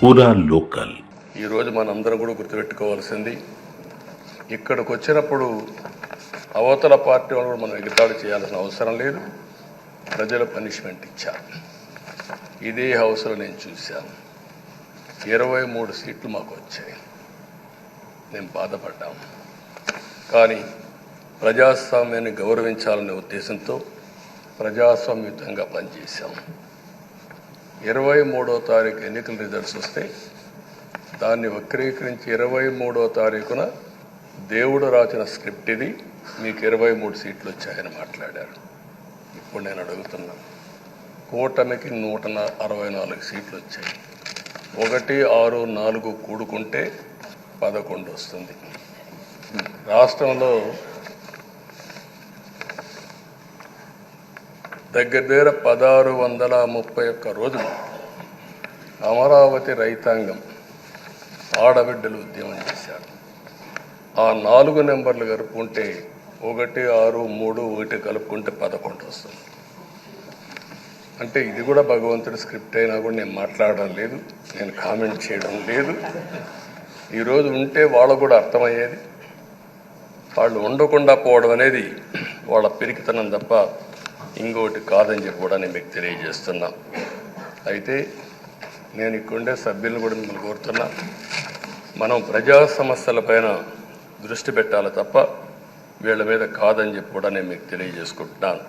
పూరా లోకల్. ఈరోజు మనందరం కూడా గుర్తుపెట్టుకోవాల్సింది, ఇక్కడికి వచ్చినప్పుడు అవతల పార్టీ వాళ్ళు కూడా మనం ఎగతాళి చేయాల్సిన అవసరం లేదు. ప్రజలు పనిష్మెంట్ ఇచ్చారు. ఇదే హౌస్లో నేను చూశాను. 23 సీట్లు మాకు వచ్చాయి. నేను బాధపడ్డాము. కానీ ప్రజాస్వామ్యాన్ని గౌరవించాలనే ఉద్దేశంతో ప్రజాస్వామ్యుతంగా పనిచేశాము. 23వ తారీఖు ఎన్నికల రిజల్ట్స్ వస్తే దాన్ని వక్రీకరించి 23వ తారీఖున దేవుడు రాసిన స్క్రిప్ట్ ఇది, మీకు 23 సీట్లు వచ్చాయని మాట్లాడారు. ఇప్పుడు నేను అడుగుతున్నా, కూటమికి 164 సీట్లు వచ్చాయి. 1, 6, 4 కూడుకుంటే 11 వస్తుంది. రాష్ట్రంలో దగ్గర 1631 రోజులు అమరావతి రైతాంగం ఆడబిడ్డలు ఉద్యమం చేశారు. ఆ 4 నెంబర్లు కలుపుకుంటే 1, 6, 3, 1 కలుపుకుంటే 11 వస్తుంది. అంటే ఇది కూడా భగవంతుడి స్క్రిప్ట్ అయినా కూడా నేను మాట్లాడడం లేదు, నేను కామెంట్ చేయడం లేదు. ఈరోజు ఉంటే వాళ్ళకు కూడా అర్థమయ్యేది. వాళ్ళు ఉండకుండా పోవడం అనేది వాళ్ళ పిరికితనం తప్ప ఇంకోటి కాదని చెప్పి కూడా నేను మీకు తెలియజేస్తున్నా. అయితే నేను ఇక్కడుండే సభ్యులను కూడా మిమ్మల్ని కోరుతున్నా, మనం ప్రజా సమస్యలపైన దృష్టి పెట్టాలి తప్ప వీళ్ళ మీద కాదని చెప్పి కూడా నేను మీకు తెలియజేసుకుంటున్నాను.